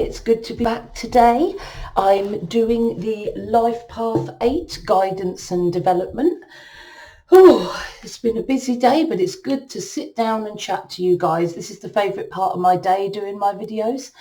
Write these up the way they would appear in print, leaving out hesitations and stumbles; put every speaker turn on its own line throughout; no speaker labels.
It's good to be back today. I'm doing the Life Path 8 guidance and development. Oh, it's been a busy day, but it's good to sit down and chat to you guys. This is the favourite part of my day, doing my videos.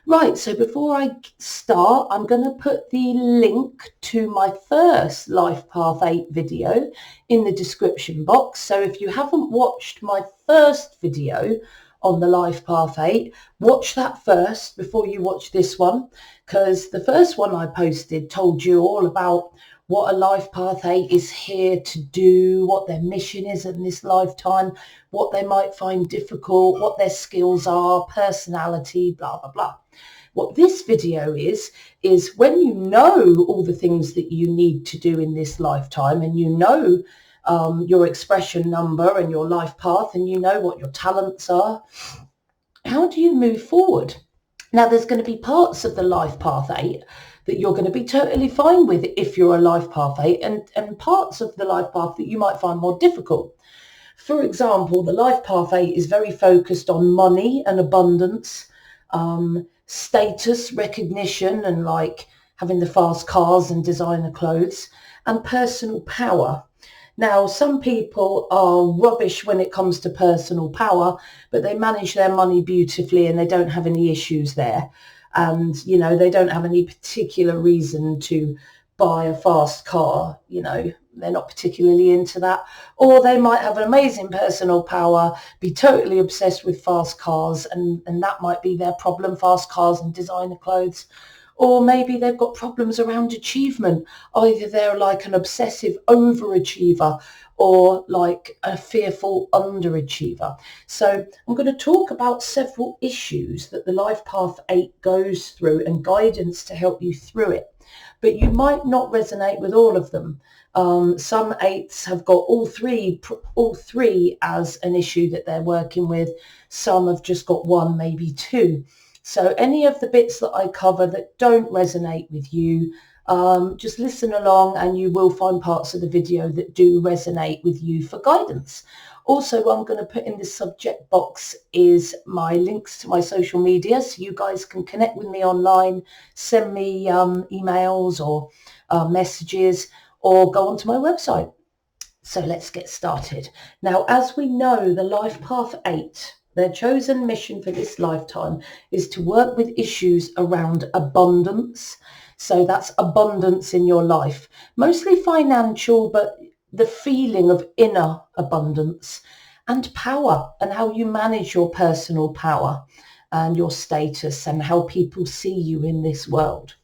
Right, so before I start, I'm going to put the link to my first Life Path 8 video in the description box. So if you haven't watched my first video on the Life Path 8, watch that first before you watch this one, because the first one I posted told you all about what a Life Path 8 is here to do, what their mission is in this lifetime, what they might find difficult, what their skills are, personality, blah, blah, blah. What this video is when you know all the things that you need to do in this lifetime, and you know your expression number and your life path, and you know what your talents are, how do you move forward? Now, there's going to be parts of the Life Path 8 that you're going to be totally fine with if you're a Life Path 8, and parts of the Life Path that you might find more difficult. For example, the Life Path 8 is very focused on money and abundance, status, recognition, and like having the fast cars and designer clothes, and personal power. Now, some people are rubbish when it comes to personal power, but they manage their money beautifully and they don't have any issues there. And, you know, they don't have any particular reason to buy a fast car, you know, they're not particularly into that. Or they might have an amazing personal power, be totally obsessed with fast cars, and that might be their problem, fast cars and designer clothes. Or maybe they've got problems around achievement. Either they're like an obsessive overachiever or like a fearful underachiever. So I'm going to talk about several issues that the Life Path 8 goes through and guidance to help you through it. But you might not resonate with all of them. Some 8s have got all three as an issue that they're working with. Some have just got one, maybe two. So any of the bits that I cover that don't resonate with you, just listen along and you will find parts of the video that do resonate with you for guidance. Also, what I'm going to put in the subject box is my links to my social media, so you guys can connect with me online, send me emails or messages, or go onto my website. So let's get started. Now, as we know, the Life Path 8, their chosen mission for this lifetime is to work with issues around abundance. So that's abundance in your life, mostly financial, but the feeling of inner abundance, and power, and how you manage your personal power and your status and how people see you in this world.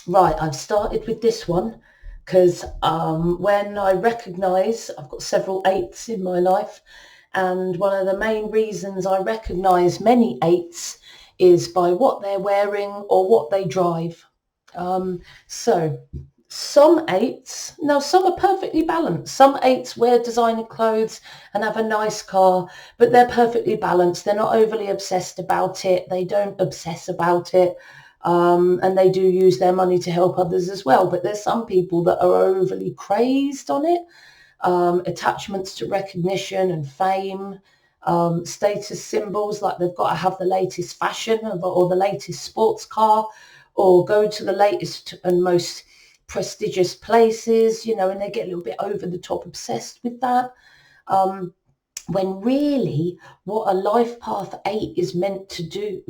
Right, I've started with this one because when I recognise, I've got several 8s in my life, and one of the main reasons I recognise many 8s is by what they're wearing or what they drive. So some 8s, now some are perfectly balanced. Some 8s wear designer clothes and have a nice car, but they're perfectly balanced. They're not overly obsessed about it. They don't obsess about it. And they do use their money to help others as well. But there's some people that are overly crazed on it. Attachments to recognition and fame, status symbols, like they've got to have the latest fashion or the latest sports car, or go to the latest and most prestigious places, you know, and they get a little bit over the top obsessed with that. When really what a Life Path 8 is meant to do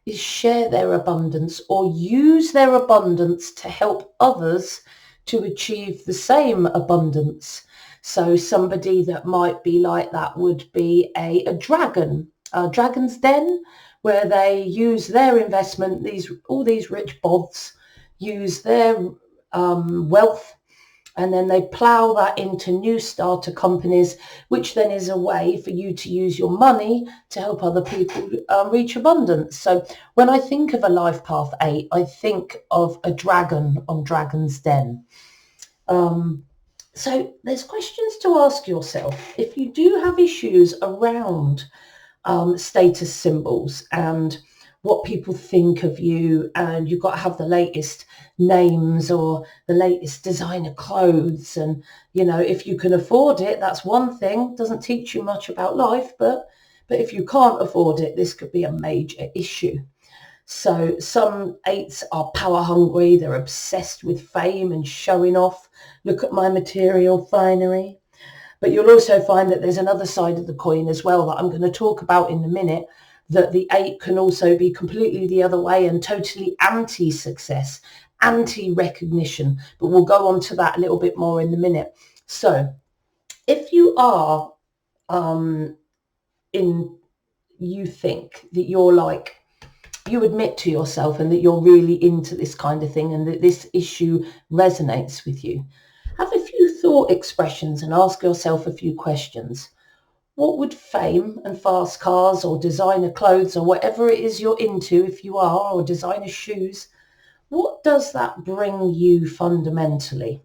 is share their abundance or use their abundance to help others to achieve the same abundance. So somebody that might be like that would be a dragon's den, where they use their investment, all these rich bods use their wealth, and then they plough that into new starter companies, which then is a way for you to use your money to help other people reach abundance. So when I think of a Life Path 8, I think of a dragon on Dragon's Den. So there's questions to ask yourself. If you do have issues around status symbols and what people think of you, and you've got to have the latest names or the latest designer clothes, and you know, if you can afford it, that's one thing. Doesn't teach you much about life, but if you can't afford it, this could be a major issue. So some 8s are power hungry. They're obsessed with fame and showing off. Look at my material finery. But you'll also find that there's another side of the coin as well that I'm going to talk about in a minute, that the 8 can also be completely the other way and totally anti-success, anti-recognition. But we'll go on to that a little bit more in a minute. So if you are you think that you're like, you admit to yourself and that you're really into this kind of thing and that this issue resonates with you, have a few thought expressions and ask yourself a few questions. What would fame and fast cars or designer clothes or whatever it is you're into, if you are, or designer shoes, what does that bring you fundamentally?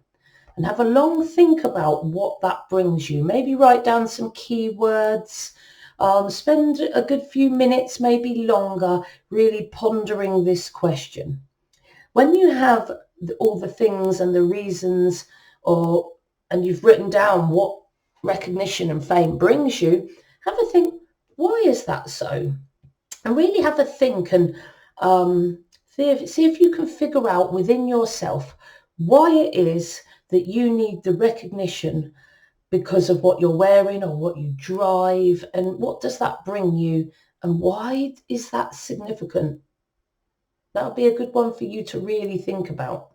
And have a long think about what that brings you. Maybe write down some keywords. Spend a good few minutes, maybe longer, really pondering this question. When you have all the things and the reasons, and you've written down what recognition and fame brings you, have a think, why is that so? And really have a think and see if you can figure out within yourself why it is that you need the recognition because of what you're wearing or what you drive, and what does that bring you and why is that significant? That'll be a good one for you to really think about.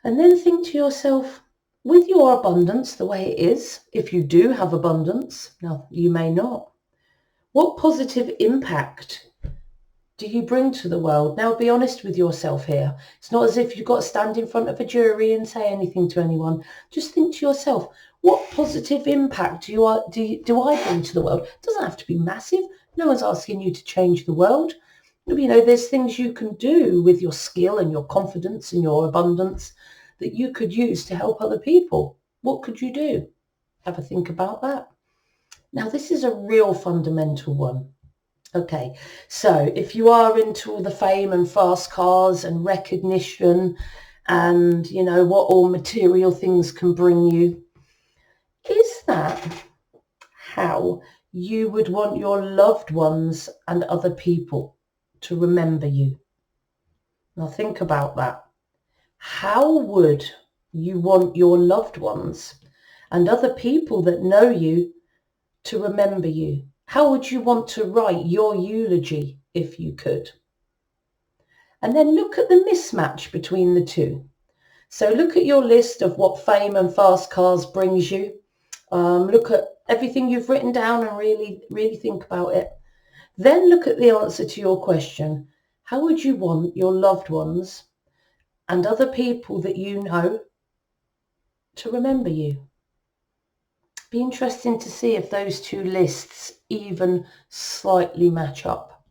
And then think to yourself, with your abundance the way it is, if you do have abundance, now you may not, what positive impact do you bring to the world? Now be honest with yourself here. It's not as if you've got to stand in front of a jury and say anything to anyone. Just think to yourself, what positive impact do I bring to the world? It doesn't have to be massive. No one's asking you to change the world. You know, there's things you can do with your skill and your confidence and your abundance that you could use to help other people. What could you do? Have a think about that. Now, this is a real fundamental one. Okay, so if you are into all the fame and fast cars and recognition and, you know, what all material things can bring you, is that how you would want your loved ones and other people to remember you? Now think about that. How would you want your loved ones and other people that know you to remember you? How would you want to write your eulogy if you could? And then look at the mismatch between the two. So look at your list of what fame and fast cars brings you. Look at everything you've written down and really think about it. Then look at the answer to your question. How would you want your loved ones and other people that you know to remember you? Be interesting to see if those two lists even slightly match up.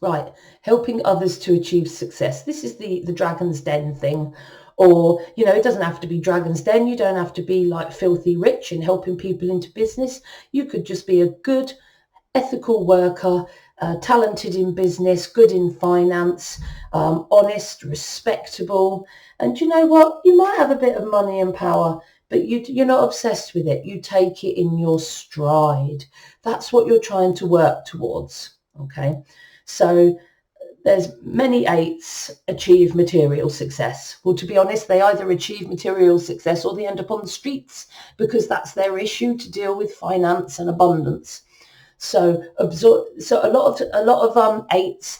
Right, helping others to achieve success. This is the Dragon's Den thing. Or, you know, it doesn't have to be Dragon's Den. You don't have to be like filthy rich and helping people into business. You could just be a good, ethical worker, talented in business, good in finance, honest, respectable. And you know what? You might have a bit of money and power, but you're not obsessed with it. You take it in your stride. That's what you're trying to work towards. Okay. So there's many 8s achieve material success. Well, to be honest, they either achieve material success or they end up on the streets because that's their issue, to deal with finance and abundance. So a lot of 8s,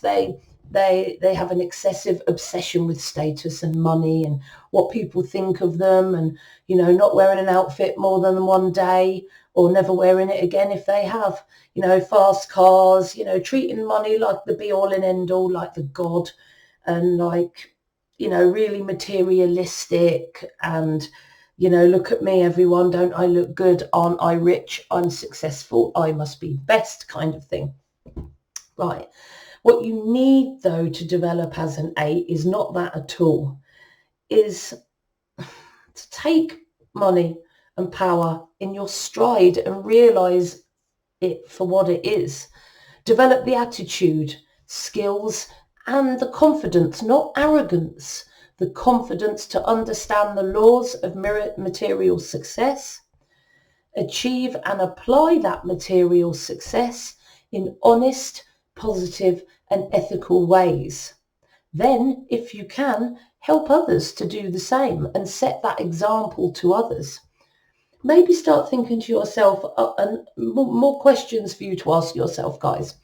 they have an excessive obsession with status and money and what people think of them, and, you know, not wearing an outfit more than one day or never wearing it again if they have, you know, fast cars, you know, treating money like the be all and end all, like the god, and like, you know, really materialistic and, you know, look at me, everyone, don't I look good? Aren't I rich? I'm successful. I must be best kind of thing. Right. What you need, though, to develop as an 8 is not that at all, is to take money and power in your stride and realise it for what it is. Develop the attitude, skills and the confidence, not arrogance, the confidence to understand the laws of material success, achieve and apply that material success in honest, positive and ethical ways. Then, if you can, help others to do the same and set that example to others. Maybe start thinking to yourself, and more questions for you to ask yourself, guys.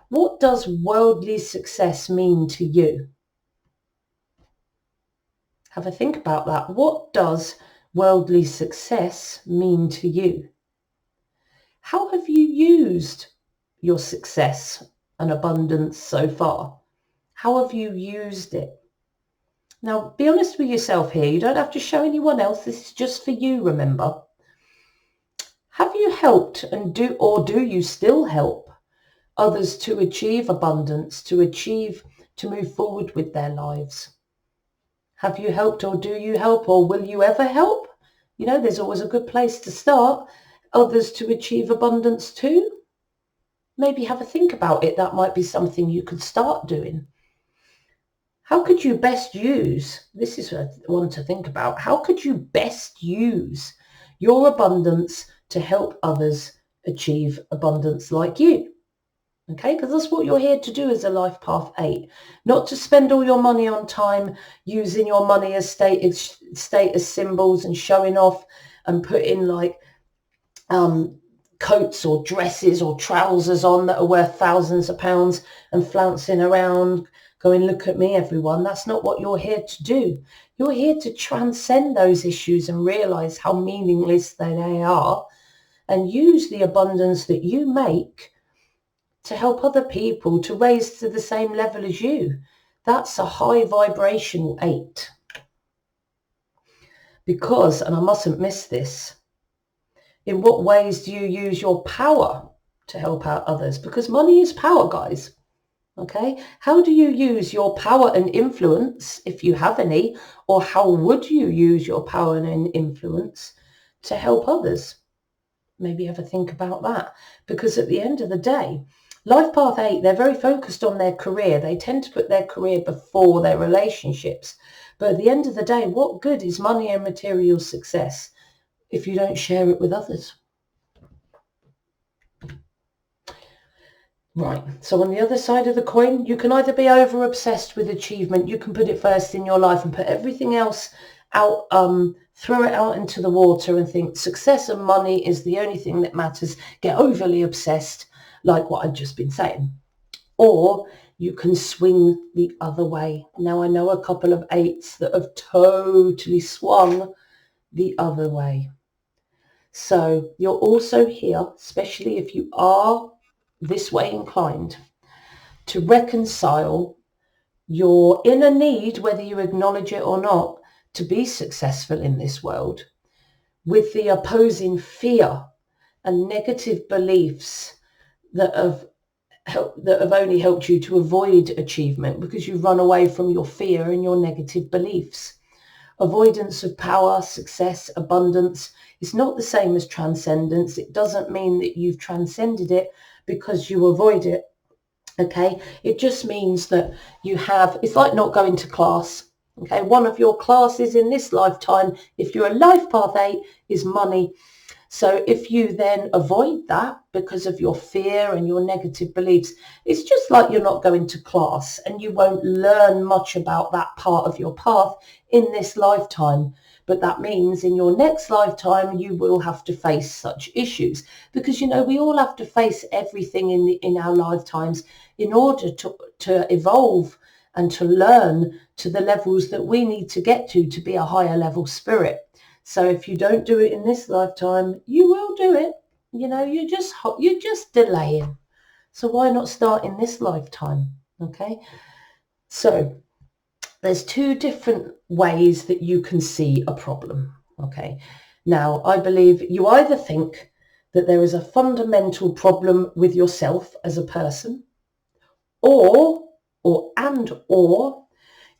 What does worldly success mean to you? Have a think about that. What does worldly success mean to you? How have you used your success and abundance so far? How have you used it? Now, be honest with yourself here. You don't have to show anyone else. This is just for you, remember. Have you helped and do you still help others to achieve abundance, to move forward with their lives? Have you helped, or do you help, or will you ever help? You know, there's always a good place to start. Others to achieve abundance too. Maybe have a think about it. That might be something you could start doing. How could you best use, this is one to think about, how could you best use your abundance to help others achieve abundance like you? Okay, because that's what you're here to do as a Life Path 8. Not to spend all your money on time using your money as status symbols and showing off and putting like coats or dresses or trousers on that are worth thousands of pounds and flouncing around going, look at me, everyone. That's not what you're here to do. You're here to transcend those issues and realize how meaningless they are and use the abundance that you make to help other people to raise to the same level as you. That's a high vibrational 8. Because, and I mustn't miss this, in what ways do you use your power to help out others? Because money is power, guys. Okay, how do you use your power and influence, if you have any, or how would you use your power and influence to help others? Maybe have a think about that. Because at the end of the day, Life Path 8, they're very focused on their career. They tend to put their career before their relationships. But at the end of the day, what good is money and material success if you don't share it with others? Right, so on the other side of the coin, you can either be over obsessed with achievement, you can put it first in your life and put everything else out, throw it out into the water and think success and money is the only thing that matters, get overly obsessed, like what I've just been saying. Or you can swing the other way. Now, I know a couple of 8s that have totally swung the other way. So you're also here, especially if you are this way inclined, to reconcile your inner need, whether you acknowledge it or not, to be successful in this world, with the opposing fear and negative beliefs that have only helped you to avoid achievement because you run away from your fear and your negative beliefs. Avoidance of power, success, abundance is not the same as transcendence. It doesn't mean that you've transcended it because you avoid it. Okay, it just means that you have, it's like not going to class. Okay, one of your classes in this lifetime, if you're a Life Path 8, is money. So if you then avoid that because of your fear and your negative beliefs, it's just like you're not going to class and you won't learn much about that part of your path in this lifetime. But that means in your next lifetime, you will have to face such issues because, you know, we all have to face everything in our lifetimes in order to evolve and to learn to the levels that we need to get to be a higher level spirit. So if you don't do it in this lifetime, you will do it. You know, you're just delaying. So why not start in this lifetime? Okay. So there's 2 different ways that you can see a problem. Okay. Now, I believe you either think that there is a fundamental problem with yourself as a person, or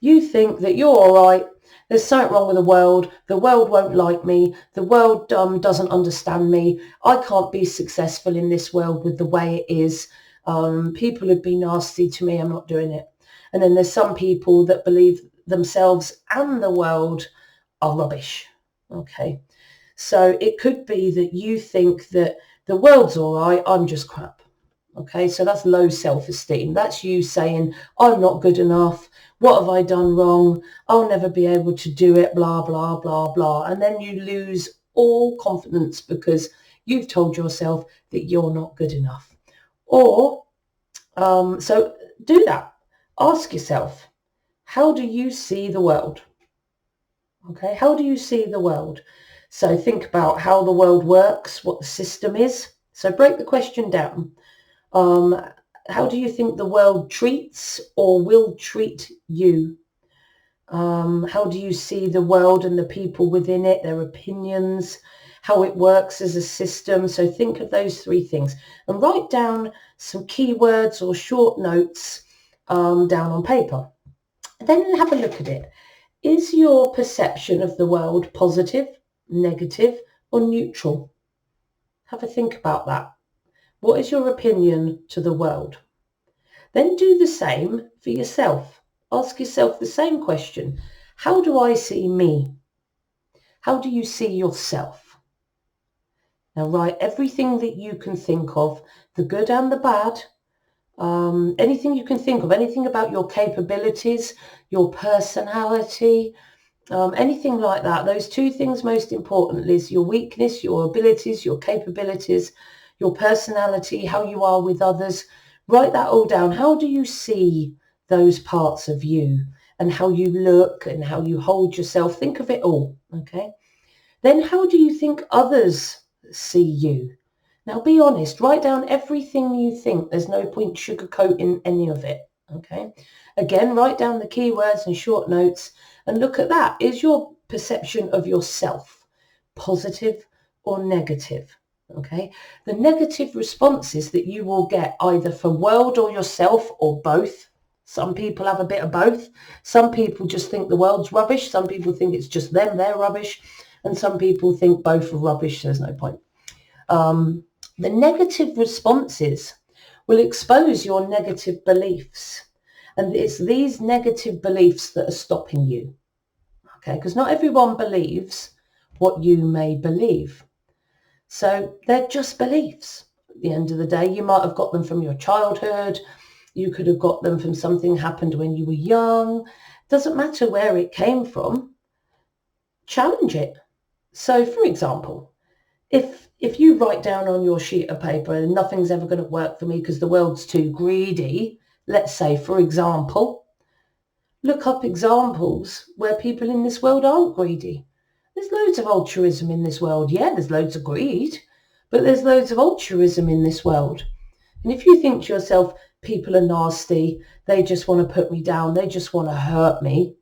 you think that you're all right. There's something wrong with the world won't like me, the world doesn't understand me, I can't be successful in this world with the way it is, people would be nasty to me, I'm not doing it. And then there's some people that believe themselves and the world are rubbish. Okay, so it could be that you think that the world's all right, I'm just crap. Okay, so that's low self-esteem. That's you saying, I'm not good enough. What have I done wrong? I'll never be able to do it, blah, blah, blah, blah. And then you lose all confidence because you've told yourself that you're not good enough. Or, so do that. Ask yourself, how do you see the world? Okay, how do you see the world? So think about how the world works, what the system is. So break the question down. How do you think the world treats or will treat you? How do you see the world and the people within it, their opinions, how it works as a system? So think of those three things and write down some keywords or short notes down on paper. Then have a look at it. Is your perception of the world positive, negative, or neutral? Have a think about that. What is your opinion to the world? Then do the same for yourself. Ask yourself the same question. How do I see me? How do you see yourself? Now write everything that you can think of, the good and the bad, anything you can think of, anything about your capabilities, your personality, anything like that. Those two things most importantly is your weakness, your abilities, your capabilities, your personality, how you are with others. Write that all down. How do you see those parts of you and how you look and how you hold yourself? Think of it all, okay? Then how do you think others see you? Now be honest, write down everything you think. There's no point sugarcoating any of it, okay? Again, write down the keywords and short notes and look at that. Is your perception of yourself positive or negative? Okay, the negative responses that you will get either from world or yourself or both. Some people have a bit of both. Some people just think the world's rubbish. Some people think it's just them, they're rubbish. And some people think both are rubbish. There's no point. The negative responses will expose your negative beliefs. And it's these negative beliefs that are stopping you. Okay, because not everyone believes what you may believe. So they're just beliefs. At the end of the day, you might have got them from your childhood. You could have got them from something happened when you were young. Doesn't matter where it came from. Challenge it. So, for example, if you write down on your sheet of paper, and nothing's ever going to work for me because the world's too greedy, let's say, for example, look up examples where people in this world aren't greedy. There's loads of altruism in this world. Yeah, there's loads of greed, but there's loads of altruism in this world. And if you think to yourself, people are nasty, they just want to put me down, they just want to hurt me,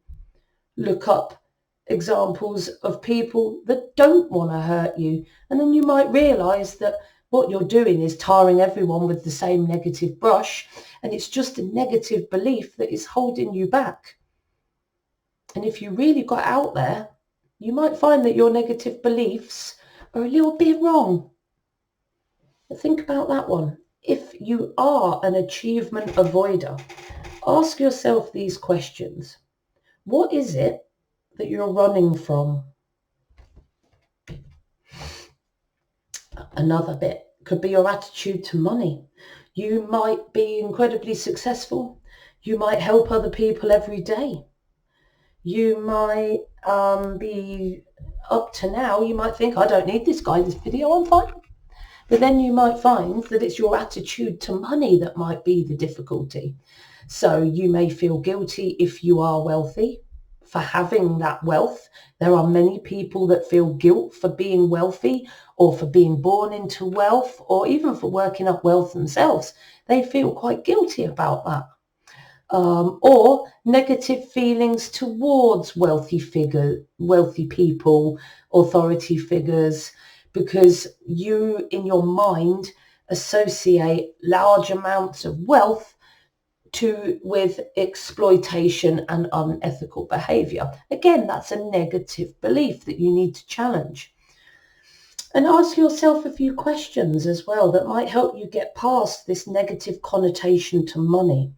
look up examples of people that don't want to hurt you. And then you might realise that what you're doing is tarring everyone with the same negative brush, and it's just a negative belief that is holding you back. And if you really got out there, you might find that your negative beliefs are a little bit wrong. But think about that one. If you are an achievement avoider, ask yourself these questions. What is it that you're running from? Another bit could be your attitude to money. You might be incredibly successful. You might help other people every day. You might be up to now, you might think, I don't need this guy, this video, I'm fine. But then you might find that it's your attitude to money that might be the difficulty. So you may feel guilty if you are wealthy for having that wealth. There are many people that feel guilt for being wealthy or for being born into wealth or even for working up wealth themselves. They feel quite guilty about that. Or negative feelings towards wealthy people, authority figures, because you in your mind associate large amounts of wealth with exploitation and unethical behavior. Again, that's a negative belief that you need to challenge. And ask yourself a few questions as well that might help you get past this negative connotation to money.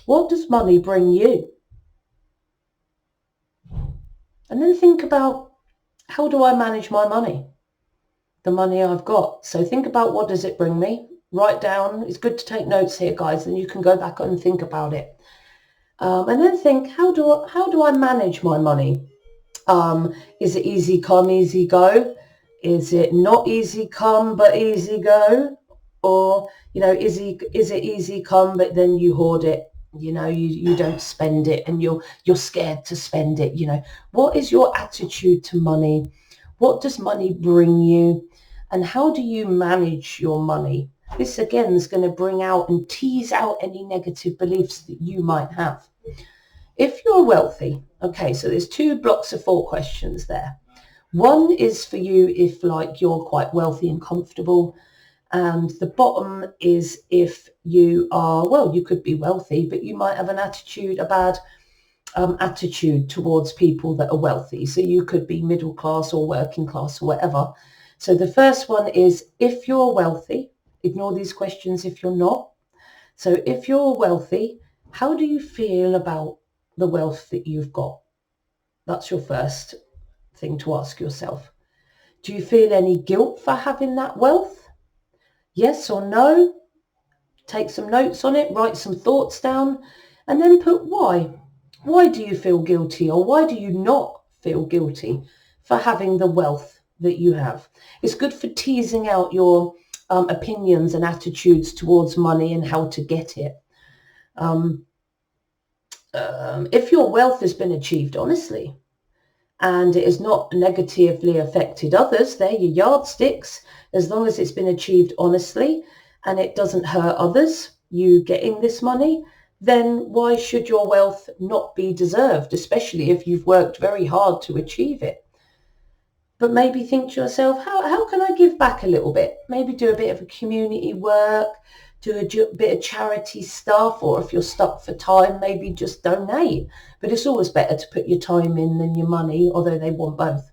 What does money bring you? And then think about, how do I manage my money? The money I've got. So think about, what does it bring me? Write down. It's good to take notes here, guys, and you can go back and think about it. And then think, how do I manage my money? Is it easy come, easy go? Is it not easy come but easy go? Or, is it easy come but then you hoard it? You don't spend it and you're scared to spend it. What is your attitude to money? What does money bring you? And how do you manage your money? This again is going to bring out and tease out any negative beliefs that you might have. If you're wealthy, okay, so there's 2 blocks of 4 questions there. One is for you if you're quite wealthy and comfortable. And the bottom is if you are, you could be wealthy, but you might have a bad attitude towards people that are wealthy. So you could be middle class or working class or whatever. So the first one is if you're wealthy, ignore these questions if you're not. So if you're wealthy, how do you feel about the wealth that you've got? That's your first thing to ask yourself. Do you feel any guilt for having that wealth? Yes or no? Take some notes on it, write some thoughts down, and then put why. Why do you feel guilty, or why do you not feel guilty for having the wealth that you have? It's good for teasing out your opinions and attitudes towards money and how to get it. If your wealth has been achieved honestly and it has not negatively affected others, they're your yardsticks. As long as it's been achieved honestly and it doesn't hurt others, you getting this money, then why should your wealth not be deserved, especially if you've worked very hard to achieve it? But maybe think to yourself, how can I give back a little bit? Maybe do a bit of a community work, do a bit of charity stuff, or if you're stuck for time, maybe just donate. But it's always better to put your time in than your money, although they want both.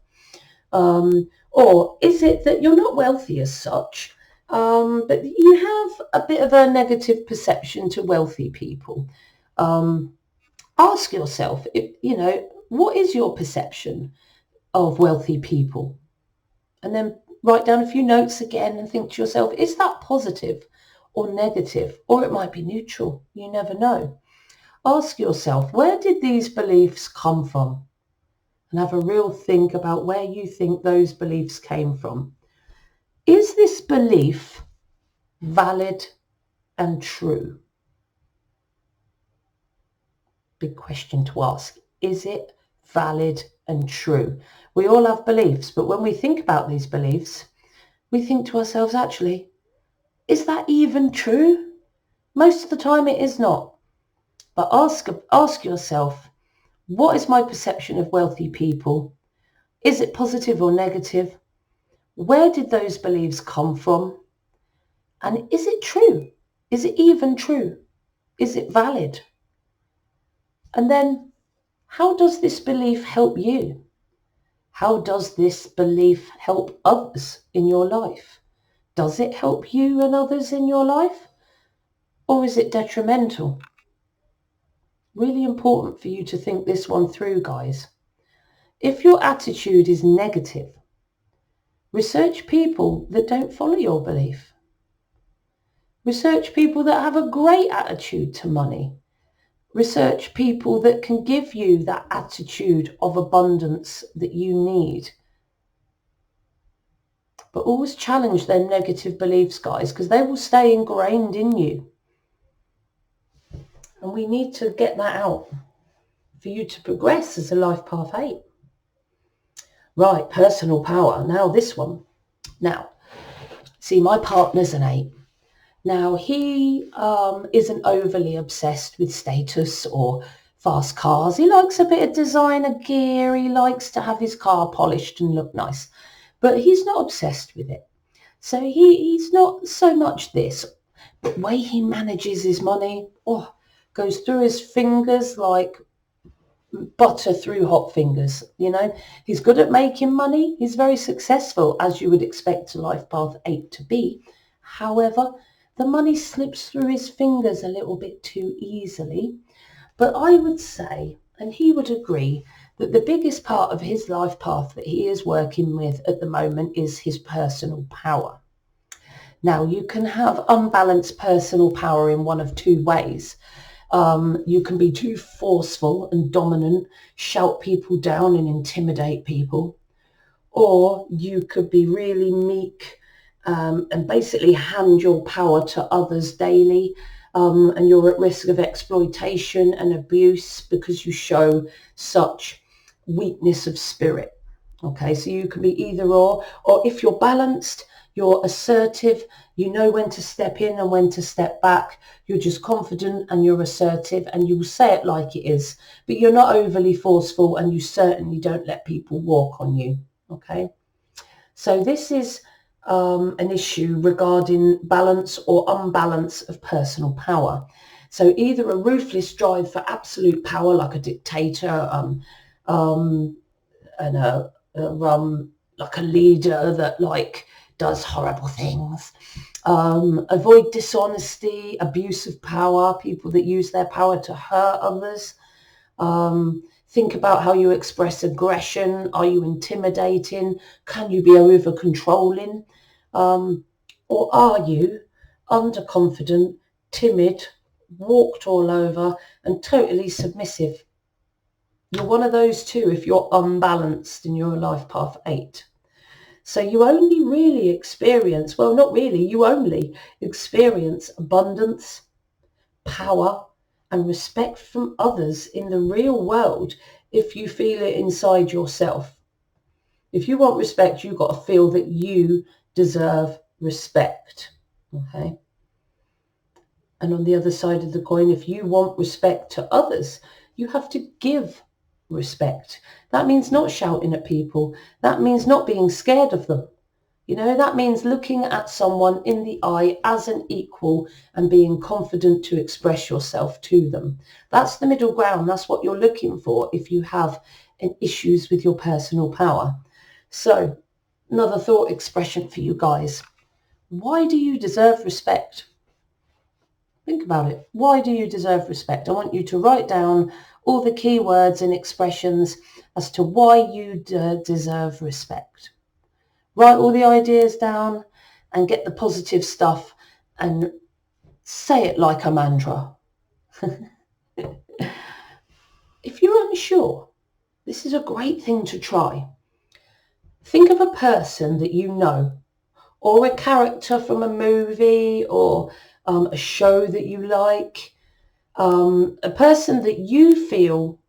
Or is it that you're not wealthy as such, but you have a bit of a negative perception to wealthy people? Ask yourself, what is your perception of wealthy people? And then write down a few notes again and think to yourself, is that positive or negative? Or it might be neutral. You never know. Ask yourself, where did these beliefs come from? And have a real think about where you think those beliefs came from. Is this belief valid and true? Big question to ask. Is it valid and true? We all have beliefs, but when we think about these beliefs, we think to ourselves, actually, is that even true? Most of the time it is not. But ask yourself, what is my perception of wealthy people? Is it positive or negative? Where did those beliefs come from? And is it true? Is it even true? Is it valid? And then, how does this belief help you? How does this belief help others in your life? Does it help you and others in your life? Or is it detrimental? Really important for you to think this one through, guys. If your attitude is negative, research people that don't follow your belief. Research people that have a great attitude to money. Research people that can give you that attitude of abundance that you need. But always challenge their negative beliefs, guys, because they will stay ingrained in you. And we need to get that out for you to progress as a life path 8. Right, personal power. Now this one. Now, see, my partner's an 8. Now, he isn't overly obsessed with status or fast cars. He likes a bit of designer gear. He likes to have his car polished and look nice. But he's not obsessed with it. So he's not so much this. But the way he manages his money, goes through his fingers like butter through hot fingers. He's good at making money. He's very successful, as you would expect a life path 8 to be. However, the money slips through his fingers a little bit too easily. But I would say, and he would agree, that the biggest part of his life path that he is working with at the moment is his personal power. Now, you can have unbalanced personal power in one of two ways. You can be too forceful and dominant, shout people down and intimidate people, or you could be really meek and basically hand your power to others daily, and you're at risk of exploitation and abuse because you show such weakness of spirit. Okay, so you can be either or if you're balanced, you're assertive, you know when to step in and when to step back, you're just confident and you're assertive and you'll say it like it is, but you're not overly forceful and you certainly don't let people walk on you. Okay, so this is an issue regarding balance or unbalance of personal power. So either a ruthless drive for absolute power like a dictator, and like a leader that like does horrible things. Avoid dishonesty, abuse of power, people that use their power to hurt others. Think about how you express aggression. Are you intimidating? Can you be over controlling? Or are you underconfident, timid, walked all over and totally submissive? You're one of those two if you're unbalanced in your life path 8. So you only really experience, well, not really, you only experience abundance, power, and respect from others in the real world if you feel it inside yourself. If you want respect, you've got to feel that you deserve respect. Okay. And on the other side of the coin, if you want respect to others, you have to give respect. That means not shouting at people. That means not being scared of them. You know, that means looking at someone in the eye as an equal and being confident to express yourself to them. That's the middle ground. That's what you're looking for if you have issues with your personal power. So, another thought expression for you guys. Why do you deserve respect? Think about it. Why do you deserve respect? I want you to write down all the key words and expressions as to why you deserve respect. Write all the ideas down and get the positive stuff and say it like a mantra. If you're unsure, this is a great thing to try. Think of a person that you know, or a character from a movie or a show that you like, a person that you feel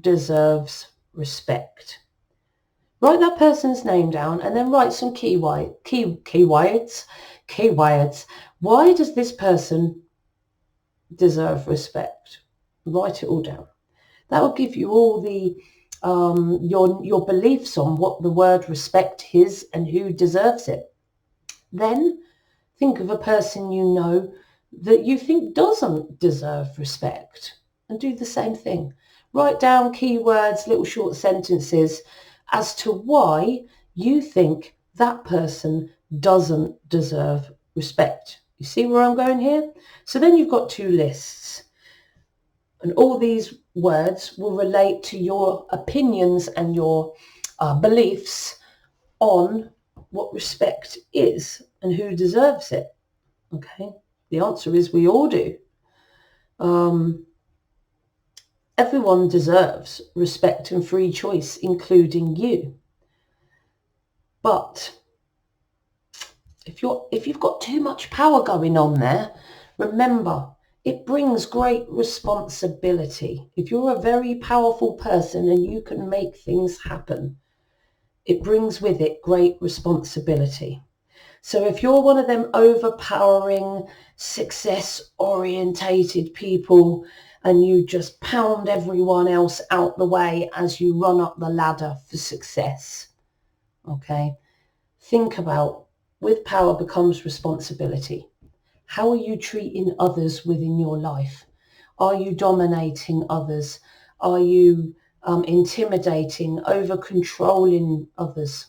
deserves respect. Write that person's name down and then write some key words. Why does this person deserve respect? Write it all down. That will give you all the your beliefs on what the word respect is and who deserves it. Then think of a person you know that you think doesn't deserve respect and do the same thing. Write down keywords, little short sentences as to why you think that person doesn't deserve respect. You see where I'm going here? So then you've got two lists. And all these words will relate to your opinions and your beliefs on what respect is and who deserves it. Okay, the answer is we all do. Everyone deserves respect and free choice, including you. But if you've got too much power going on there, remember, it brings great responsibility. If you're a very powerful person and you can make things happen, it brings with it great responsibility. So if you're one of them overpowering, success-orientated people and you just pound everyone else out the way as you run up the ladder for success, okay, think about, with power becomes responsibility. How are you treating others within your life? Are you dominating others? Are you intimidating, over-controlling others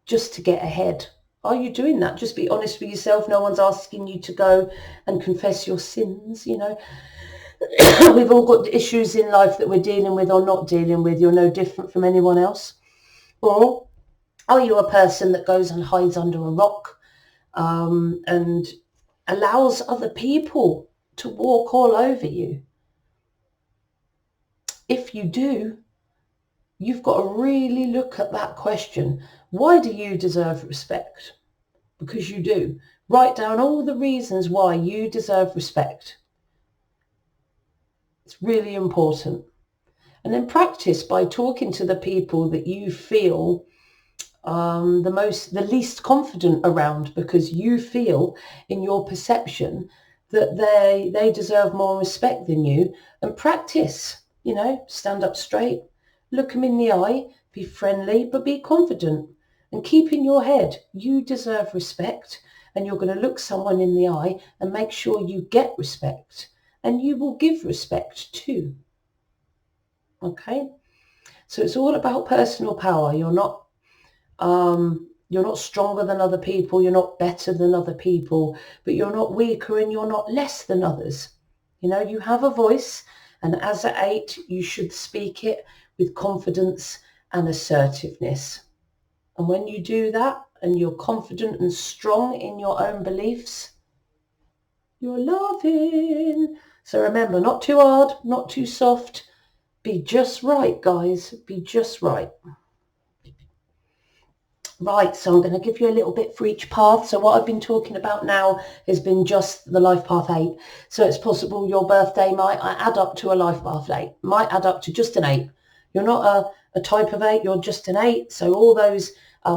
just to get ahead? Are you doing that? Just be honest with yourself. No one's asking you to go and confess your sins, you know. We've all got issues in life that we're dealing with or not dealing with. You're no different from anyone else. Or are you a person that goes and hides under a rock and allows other people to walk all over you. If you do, you've got to really look at that question. Why do you deserve respect? Because you do. Write down all the reasons why you deserve respect. It's really important. And then practice by talking to the people that you feel the least confident around, because you feel in your perception that they deserve more respect than you. And practice, stand up straight, look them in the eye, be friendly, but be confident, and keep in your head, you deserve respect, and you're going to look someone in the eye and make sure you get respect, and you will give respect too. Okay? So it's all about personal power. You're not stronger than other people. You're not better than other people, but you're not weaker and you're not less than others. You have a voice, and as an 8, you should speak it with confidence and assertiveness. And when you do that and you're confident and strong in your own beliefs, you're loving. So remember, not too hard, not too soft. Be just right, guys. Be just right. Right, so I'm going to give you a little bit for each path. So what I've been talking about now has been just the life path 8. So it's possible your birthday might add up to a life path 8, might add up to just an 8. You're not a type of 8, you're just an 8. So all those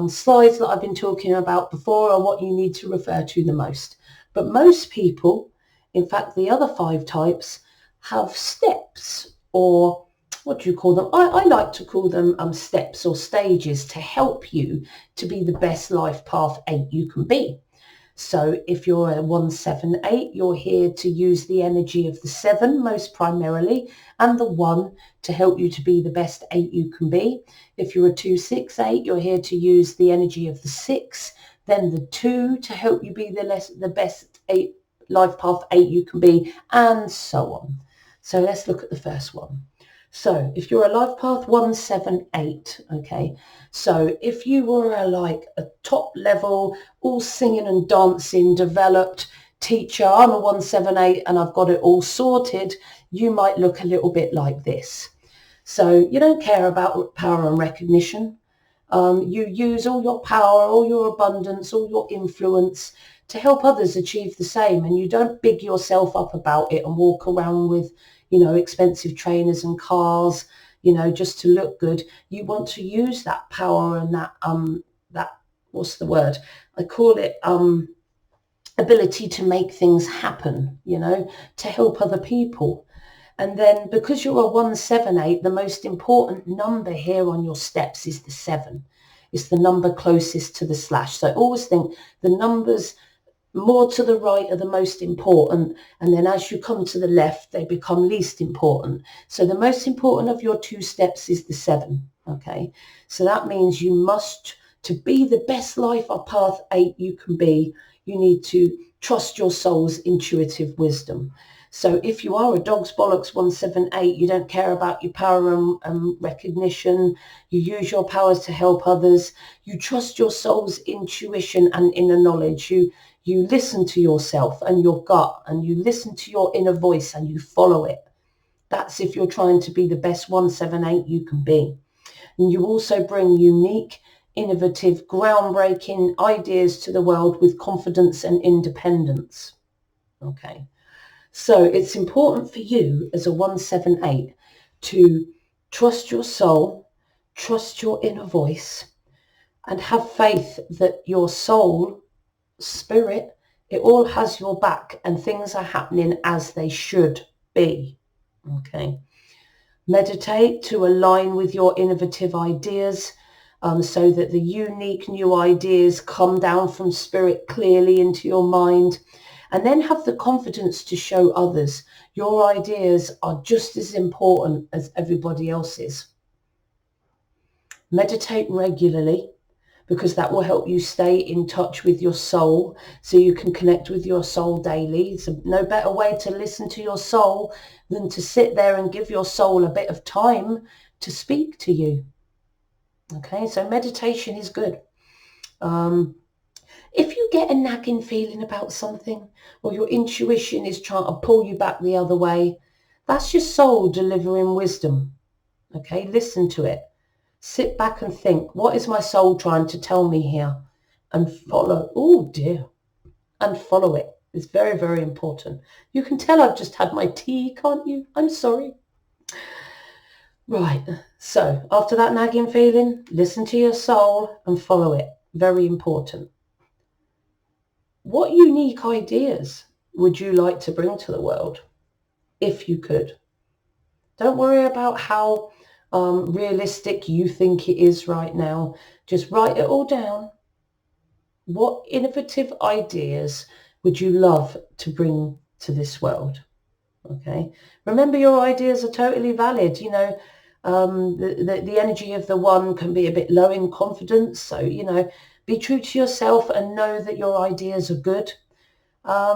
slides that I've been talking about before are what you need to refer to the most. But most people, in fact, the other 5 types, have steps, or what do you call them? I like to call them steps or stages to help you to be the best life path 8 you can be. So if you're a 178, you're here to use the energy of the 7 most primarily, and the 1 to help you to be the best 8 you can be. If you're a 268, you're here to use the energy of the 6, then the 2 to help you be the best 8 life path 8 you can be, and so on. So let's look at the first one. So if you're a life path 178, okay, so if you were a top level, all singing and dancing, developed teacher, I'm a 178 and I've got it all sorted, you might look a little bit like this. So you don't care about power and recognition. You use all your power, all your abundance, all your influence to help others achieve the same, and you don't big yourself up about it and walk around with expensive trainers and cars, just to look good. You want to use that power and that what's the word? I call it ability to make things happen, to help other people. And then because you're a 178, the most important number here on your steps is the 7. It's the number closest to the slash. So always think the numbers more to the right are the most important, and then as you come to the left they become least important. So the most important of your 2 steps is the 7. Okay, so that means you must, to be the best life or path 8 you can be, you need to trust your soul's intuitive wisdom. So if you are a dog's bollocks 178, you don't care about your power and recognition, you use your powers to help others, you trust your soul's intuition and inner knowledge, you listen to yourself and your gut, and you listen to your inner voice and you follow it. That's if you're trying to be the best 178 you can be. And you also bring unique, innovative, groundbreaking ideas to the world with confidence and independence. Okay. So it's important for you as a 178 to trust your soul, trust your inner voice, and have faith that your soul, spirit, it all has your back and things are happening as they should be. Okay. Meditate to align with your innovative ideas, so that the unique new ideas come down from spirit clearly into your mind, and then have the confidence to show others your ideas are just as important as everybody else's. Meditate regularly, because that will help you stay in touch with your soul, so you can connect with your soul daily. It's no better way to listen to your soul than to sit there and give your soul a bit of time to speak to you. Okay, so meditation is good. If you get a nagging feeling about something, or your intuition is trying to pull you back the other way, that's your soul delivering wisdom. Okay, listen to it. Sit back and think, what is my soul trying to tell me here? And follow. Oh dear. And follow it. It's very, very important. You can tell I've just had my tea, can't you? I'm sorry. Right. So after that nagging feeling, listen to your soul and follow it. Very important. What unique ideas would you like to bring to the world if you could? Don't worry about how realistic you think it is right now. Just write it all down. What innovative ideas would you love to bring to this world? Okay. Remember, your ideas are totally valid. You know, the energy of the one can be a bit low in confidence. So, you know, be true to yourself and know that your ideas are good.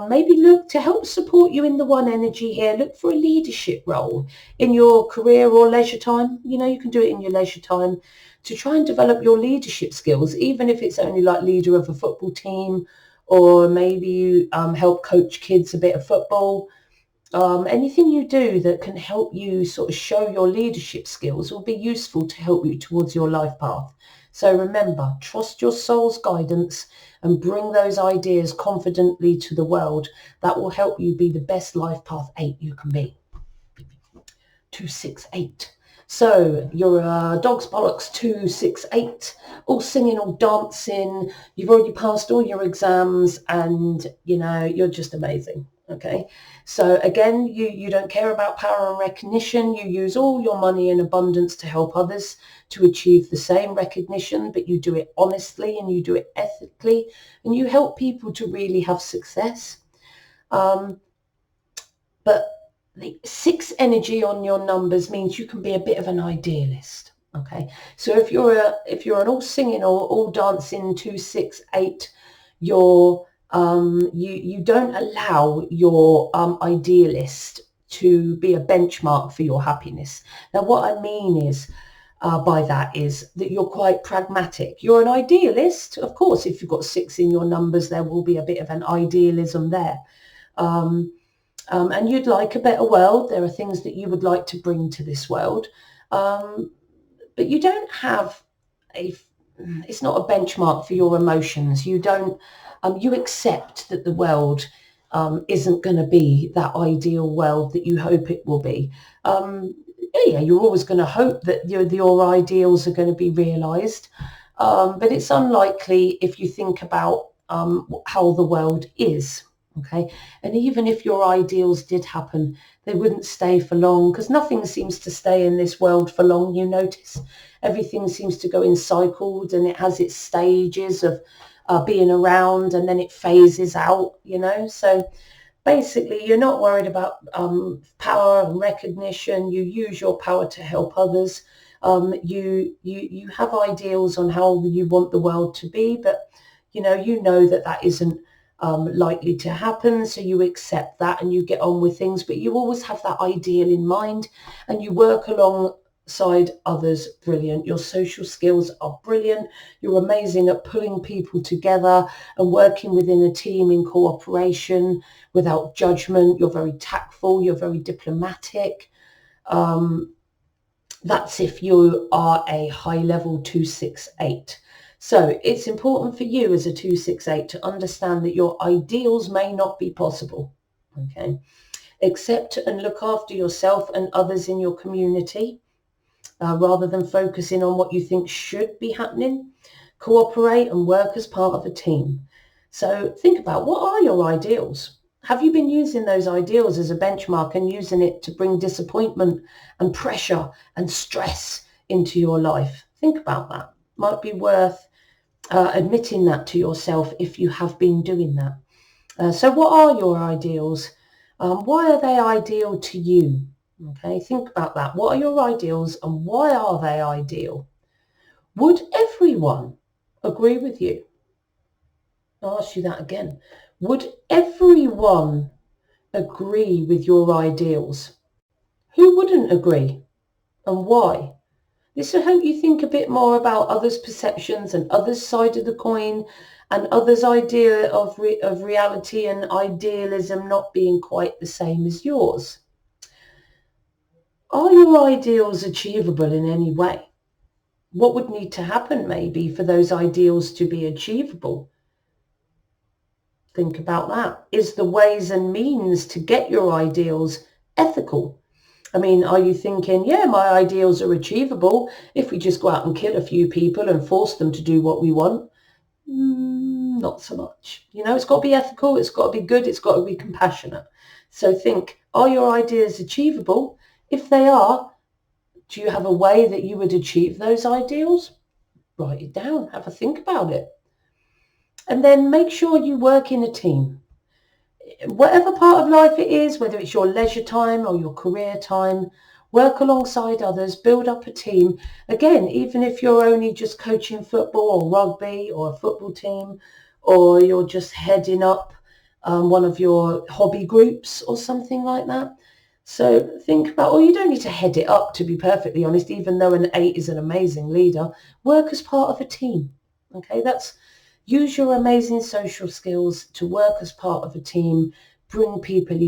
Maybe look to help support you in the one energy here. Look for a leadership role in your career or leisure time. You know, you can do it in your leisure time to try and develop your leadership skills, even if it's only like leader of a football team, or maybe you help coach kids a bit of football. Anything you do that can help you sort of show your leadership skills will be useful to help you towards your life path. So remember, trust your soul's guidance and bring those ideas confidently to the world. That will help you be the best life path 8 you can be. 268. So you're a dog's bollocks 268, all singing, all dancing. You've already passed all your exams and, you know, you're just amazing. Okay. So again, you don't care about power and recognition. You use all your money in abundance to help others to achieve the same recognition, but you do it honestly and you do it ethically, and you help people to really have success. But the 6 energy on your numbers means you can be a bit of an idealist. Okay, so if you're an all singing or all dancing 268, you don't allow your idealist to be a benchmark for your happiness. Now, what I mean is by that is that you're quite pragmatic. You're an idealist, of course. If you've got 6 in your numbers, there will be a bit of an idealism there. And you'd like a better world. There are things that you would like to bring to this world. But you don't have it's not a benchmark for your emotions. You don't, you accept that the world isn't going to be that ideal world that you hope it will be. Yeah, you're always going to hope that your ideals are going to be realised. But it's unlikely if you think about how the world is. Okay, and even if your ideals did happen, they wouldn't stay for long, because nothing seems to stay in this world for long. You notice everything seems to go in cycles, and it has its stages of being around, and then it phases out, you know. So basically, you're not worried about power and recognition. You use your power to help others. You have ideals on how you want the world to be, but you know that isn't likely to happen, so you accept that and you get on with things, but you always have that ideal in mind and you work alongside others. Brilliant. Your social skills are brilliant. You're amazing at pulling people together and working within a team in cooperation without judgment. You're very tactful. You're very diplomatic. That's if you are a high level 268. So it's important for you as a 268 to understand that your ideals may not be possible. Okay. Accept and look after yourself and others in your community rather than focusing on what you think should be happening. Cooperate and work as part of a team. So think about, what are your ideals? Have you been using those ideals as a benchmark and using it to bring disappointment and pressure and stress into your life? Think about that. Might be worth admitting that to yourself if you have been doing that. So what are your ideals? Why are they ideal to you? Okay, think about that. What are your ideals and why are they ideal? Would everyone agree with you? I'll ask you that again. Would everyone agree with your ideals? Who wouldn't agree and why? This will help you think a bit more about others' perceptions and others' side of the coin, and others' idea of reality and idealism not being quite the same as yours. Are your ideals achievable in any way? What would need to happen maybe for those ideals to be achievable? Think about that. Is the ways and means to get your ideals ethical? I mean, are you thinking, yeah, my ideals are achievable if we just go out and kill a few people and force them to do what we want? Not so much. You know, it's got to be ethical, it's got to be good, it's got to be compassionate. So think, are your ideas achievable? If they are, do you have a way that you would achieve those ideals? Write it down, have a think about it. And then make sure you work in a team. Whatever part of life it is, whether it's your leisure time or your career time, work alongside others, build up a team. Again, even if you're only just coaching football or rugby or a football team, or you're just heading up one of your hobby groups or something like that. So think about, or you don't need to head it up, to be perfectly honest, even though an 8 is an amazing leader. Work as part of a team. Okay, use your amazing social skills to work as part of a team, bring people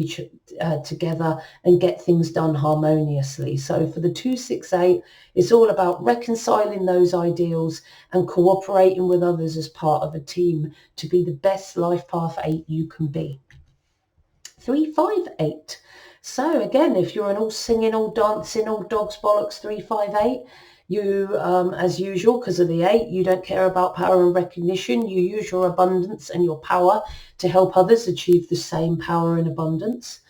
together and get things done harmoniously. So for the 268, it's all about reconciling those ideals and cooperating with others as part of a team to be the best life path 8 you can be. 358. So again, if you're an all singing, all dancing, all dogs bollocks 358, you, as usual, because of the 8, you don't care about power and recognition. You use your abundance and your power to help others achieve the same power and abundance.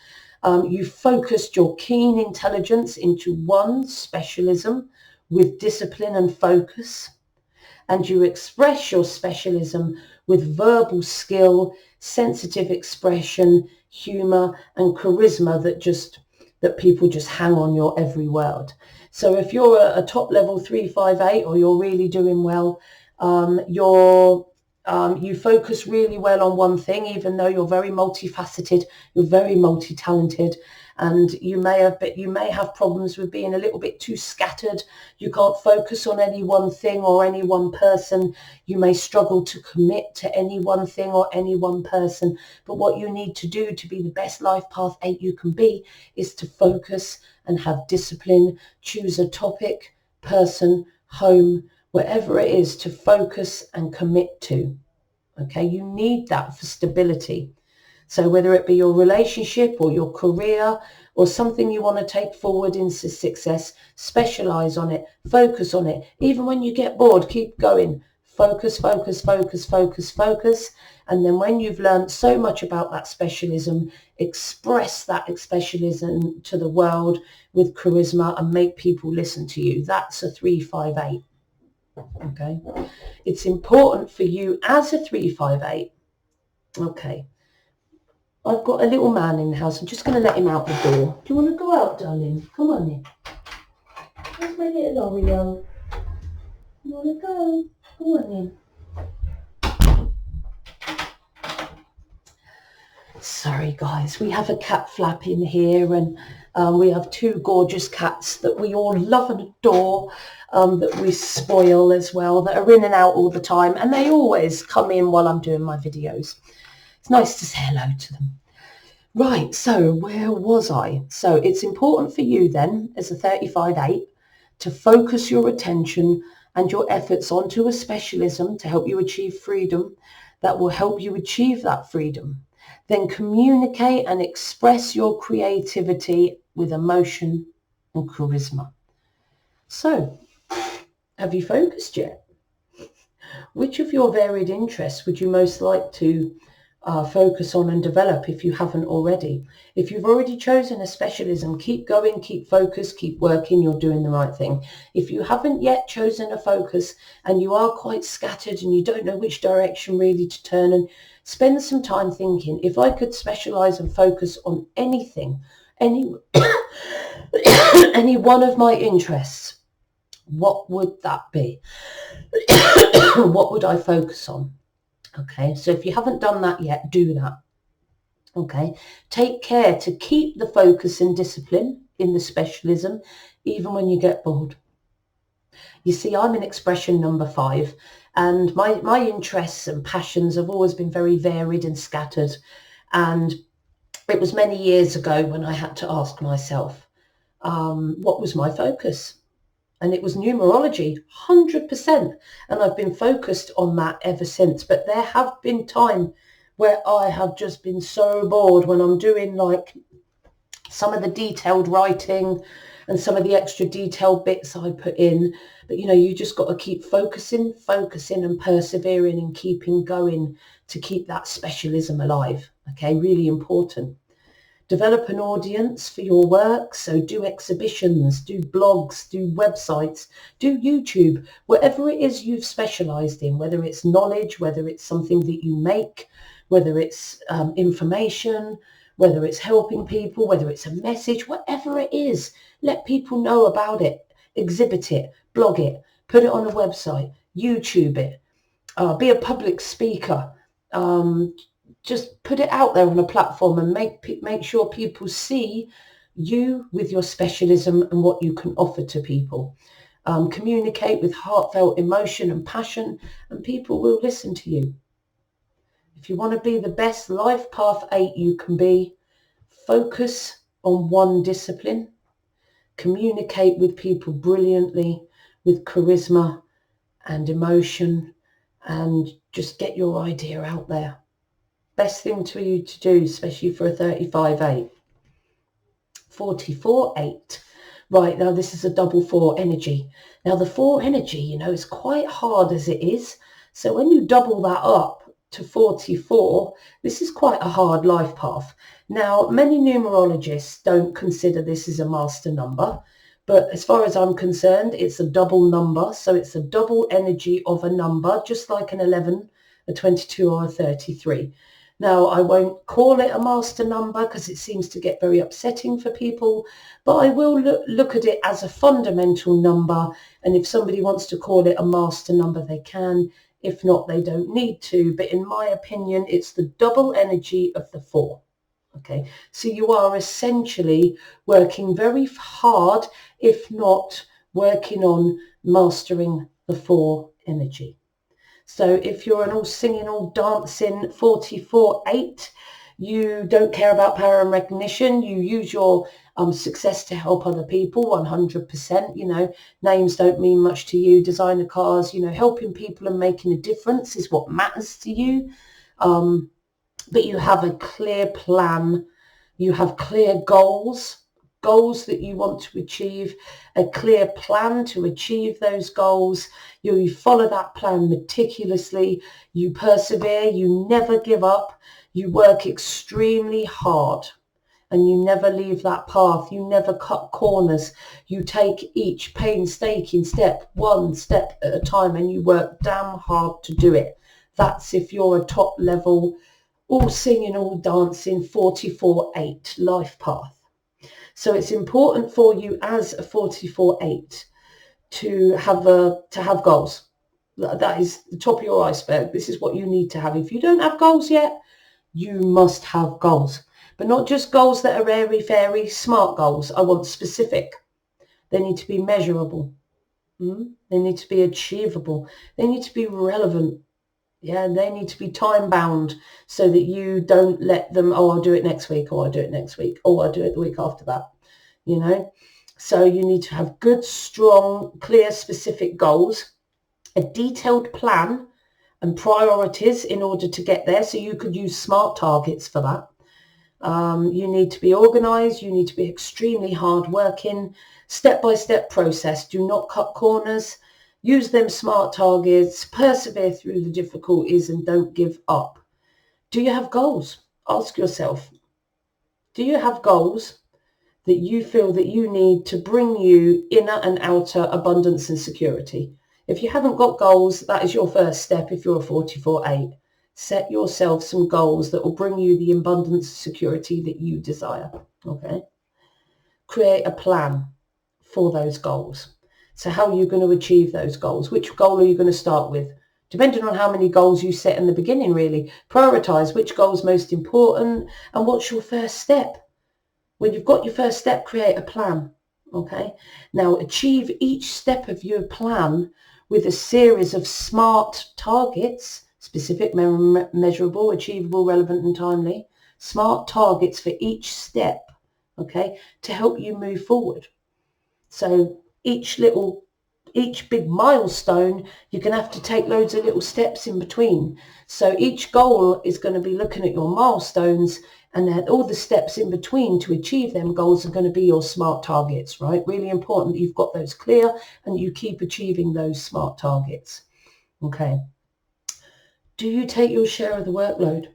You focused your keen intelligence into one specialism with discipline and focus. And you express your specialism with verbal skill, sensitive expression, humor, and charisma that people just hang on your every word. So if you're a top level 358 or you're really doing well, you focus really well on one thing, even though you're very multifaceted, you're very multi-talented, and you may have problems with being a little bit too scattered. You can't focus on any one thing or any one person. You may struggle to commit to any one thing or any one person. But what you need to do to be the best life path 8 you can be is to focus and have discipline. Choose a topic, person, home, whatever it is to focus and commit to. Okay, you need that for stability. So whether it be your relationship or your career or something you want to take forward into success, specialize on it, focus on it. Even when you get bored, keep going. Focus, focus, focus, focus, focus. And then when you've learned so much about that specialism, express that specialism to the world with charisma and make people listen to you. That's a 358. Okay. It's important for you as a 358. Okay. I've got a little man in the house. I'm just going to let him out the door. Do you want to go out, darling? Come on in. Where's my little Oreo? You want to go? Come on in. Sorry, guys. We have a cat flap in here, and we have 2 gorgeous cats that we all love and adore, that we spoil as well, that are in and out all the time, and they always come in while I'm doing my videos. It's nice to say hello to them. Right, so where was I? So it's important for you then, as a 35-8, to focus your attention and your efforts onto a specialism to help you achieve freedom that will help you achieve that freedom. Then communicate and express your creativity with emotion and charisma. So, have you focused yet? Which of your varied interests would you most like to focus on and develop if you haven't already? If you've already chosen a specialism, keep going, keep focused, keep working, you're doing the right thing. If you haven't yet chosen a focus and you are quite scattered and you don't know which direction really to turn, and spend some time thinking, if I could specialize and focus on anything, any one of my interests, what would that be? What would I focus on? Okay, so if you haven't done that yet, do that. Okay, take care to keep the focus and discipline in the specialism, even when you get bored. You see, I'm in expression number 5, And my interests and passions have always been very varied and scattered. And it was many years ago when I had to ask myself, what was my focus? And it was numerology, 100%. And I've been focused on that ever since. But there have been times where I have just been so bored when I'm doing like some of the detailed writing and some of the extra detailed bits I put in. But, you just got to keep focusing and persevering and keeping going to keep that specialism alive. Okay, really important. Develop an audience for your work. So do exhibitions, do blogs, do websites, do YouTube, whatever it is you've specialized in, whether it's knowledge, whether it's something that you make, whether it's information, whether it's helping people, whether it's a message, whatever it is, let people know about it, exhibit it, blog it, put it on a website, YouTube it, be a public speaker. Just put it out there on a platform and make sure people see you with your specialism and what you can offer to people. Communicate with heartfelt emotion and passion, and people will listen to you. If you want to be the best Life Path 8 you can be, focus on one discipline, communicate with people brilliantly with charisma and emotion, and just get your idea out there. Best thing for you to do, especially for a 35-8. 44-8. Right, now this is a double 4 energy. Now the 4 energy, is quite hard as it is. So when you double that up to 44, this is quite a hard life path. Now, many numerologists don't consider this as a master number, but as far as I'm concerned, it's a double number. So it's a double energy of a number, just like an 11, a 22 or a 33. Now, I won't call it a master number because it seems to get very upsetting for people, but I will look at it as a fundamental number. And if somebody wants to call it a master number, they can. If not, they don't need to. But in my opinion, it's the double energy of the 4. Okay, so you are essentially working very hard, if not working on mastering the 4 energy. So if you're an all singing, all dancing 44-8, you don't care about power and recognition. You use your success to help other people 100%. Names don't mean much to you. Designer cars, helping people and making a difference is what matters to you. But you have a clear plan. You have clear goals that you want to achieve, a clear plan to achieve those goals. You follow that plan meticulously. You persevere. You never give up. You work extremely hard and you never leave that path. You never cut corners. You take each painstaking step, one step at a time, and you work damn hard to do it. That's if you're a top level, all singing, all dancing 44-8 life path. So it's important for you as a 44-8 to have goals. That is the top of your iceberg. This is what you need to have. If you don't have goals yet, you must have goals. But not just goals that are airy-fairy, smart goals. I want specific. They need to be measurable. They need to be achievable. They need to be relevant. Yeah, they need to be time bound so that you don't let them, I'll do it next week, or I'll do it next week, or I'll do it the week after that, So you need to have good, strong, clear, specific goals, a detailed plan and priorities in order to get there. So you could use SMART targets for that. You need to be organized. You need to be extremely hardworking, step-by-step process. Do not cut corners. Use them SMART targets, persevere through the difficulties, and don't give up. Do you have goals? Ask yourself, do you have goals that you feel that you need to bring you inner and outer abundance and security? If you haven't got goals, that is your first step if you're a 44-8. Set yourself some goals that will bring you the abundance and security that you desire. Okay? Create a plan for those goals. So how are you going to achieve those goals? Which goal are you going to start with? Depending on how many goals you set in the beginning, really. Prioritize which goal is most important and what's your first step. When you've got your first step, create a plan. Okay? Now, achieve each step of your plan with a series of SMART targets, specific, measurable, achievable, relevant and timely, SMART targets for each step, okay, to help you move forward. So each big milestone, you're going to have to take loads of little steps in between. So each goal is going to be looking at your milestones, and then all the steps in between to achieve them goals are going to be your SMART targets, right? Really important that you've got those clear and you keep achieving those SMART targets. Okay. Do you take your share of the workload?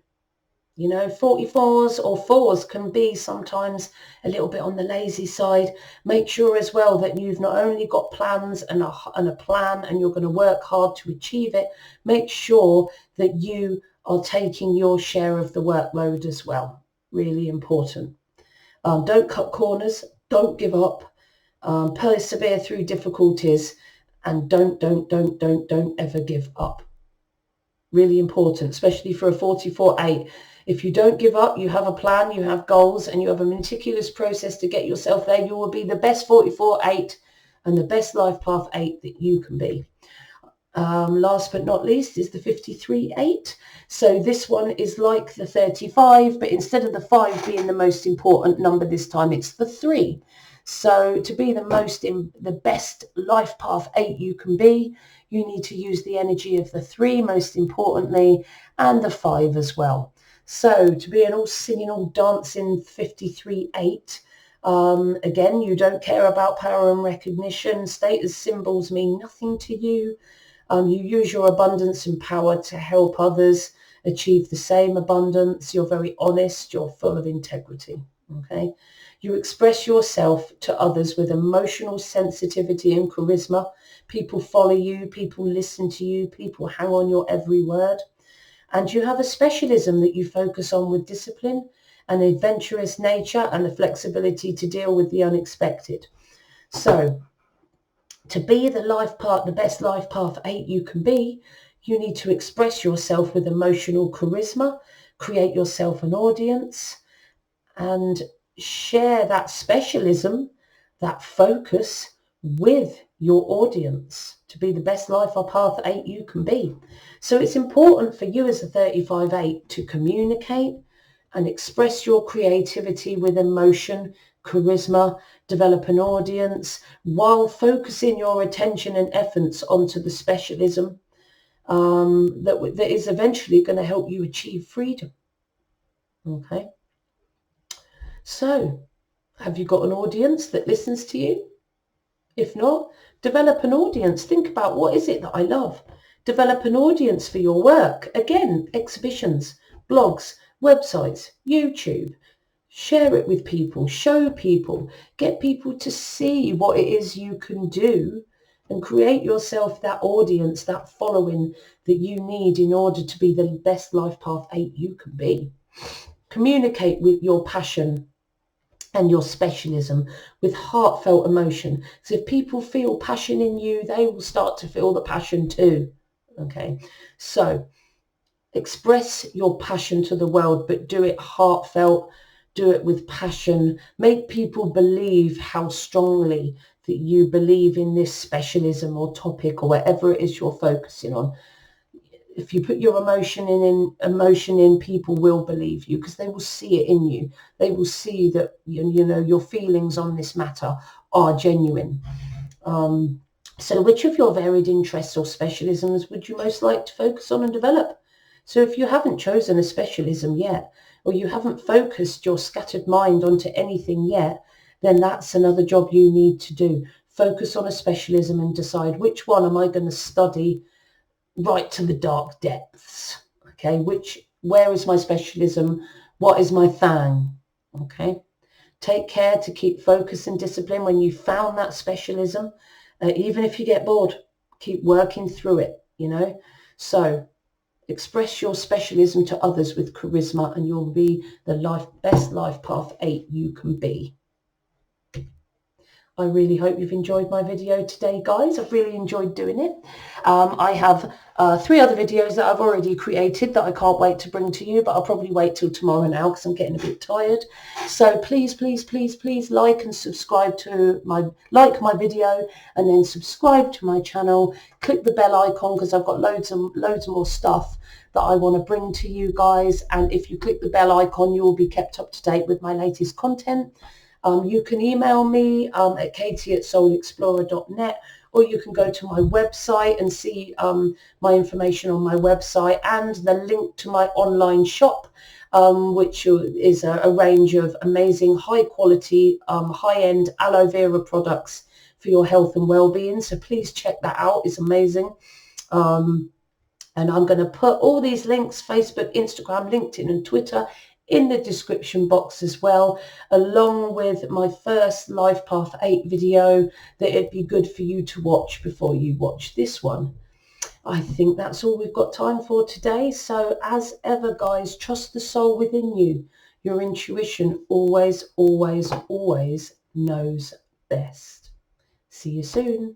You know, 44s or 4s can be sometimes a little bit on the lazy side. Make sure as well that you've not only got plans and a plan and you're going to work hard to achieve it, make sure that you are taking your share of the workload as well. Really important. Don't cut corners. Don't give up. Persevere through difficulties, and don't ever give up. Really important, especially for a 44-8. If you don't give up, you have a plan, you have goals, and you have a meticulous process to get yourself there, you will be the best 44-8 and the best life path 8 that you can be. Last but not least is the 53-8. So this one is like the 35, but instead of the 5 being the most important number this time, it's the 3. So to be the best life path 8 you can be, you need to use the energy of the 3 most importantly, and the 5 as well. So to be an all singing, all dancing 53-8, again, you don't care about power and recognition. Status symbols mean nothing to you. You use your abundance and power to help others achieve the same abundance. You're very honest. You're full of integrity. Okay. You express yourself to others with emotional sensitivity and charisma. People follow you. People listen to you. People hang on your every word. And you have a specialism that you focus on with discipline, an adventurous nature, and the flexibility to deal with the unexpected. So to be the best life path 8 you can be, you need to express yourself with emotional charisma, create yourself an audience, and share that specialism, that focus with your audience to be the best life path 8 you can be. So it's important for you as a 35-8 to communicate and express your creativity with emotion, charisma, develop an audience while focusing your attention and efforts onto the specialism that is eventually going to help you achieve freedom. Okay. So have you got an audience that listens to you? If not, develop an audience. Think about, what is it that I love? Develop an audience for your work. Again, exhibitions, blogs, websites, YouTube. Share it with people, show people, get people to see what it is you can do, and create yourself that audience, that following that you need in order to be the best life path 8 you can be. Communicate with your passion and your specialism with heartfelt emotion. So if people feel passion in you, they will start to feel the passion too. Okay, so express your passion to the world, but do it heartfelt, do it with passion. Make people believe how strongly that you believe in this specialism or topic or whatever it is you're focusing on. If you put your emotion in, people will believe you because they will see it in you. They will see that, you know, your feelings on this matter are genuine. So which of your varied interests or specialisms would you most like to focus on and develop? So if you haven't chosen a specialism yet, or you haven't focused your scattered mind onto anything yet, then that's another job you need to do. Focus on a specialism and decide, which one am I going to study right to the dark depths? Okay, where is my specialism? What is my thing? Okay, take care to keep focus and discipline when you found that specialism. Even if you get bored, keep working through it, you know. So express your specialism to others with charisma, and you'll be the best life path 8 you can be. I really hope you've enjoyed my video today, guys. I've really enjoyed doing it. I have 3 other videos that I've already created that I can't wait to bring to you, but I'll probably wait till tomorrow now because I'm getting a bit tired. So please, please, please, please like and subscribe to my video, and then subscribe to my channel. Click the bell icon because I've got loads more stuff that I want to bring to you guys. And if you click the bell icon, you will be kept up to date with my latest content. You can email me at katie@soulexplorer.net, or you can go to my website and see my information on my website and the link to my online shop, which is a range of amazing high quality, high-end aloe vera products for your health and well-being. So please check that out. It's amazing. And I'm going to put all these links, Facebook, Instagram, LinkedIn and Twitter, in the description box as well, along with my first Life Path 8 video that it'd be good for you to watch before you watch this one. I think that's all we've got time for today. So as ever, guys, trust the soul within you. Your intuition always, always, always knows best. See you soon.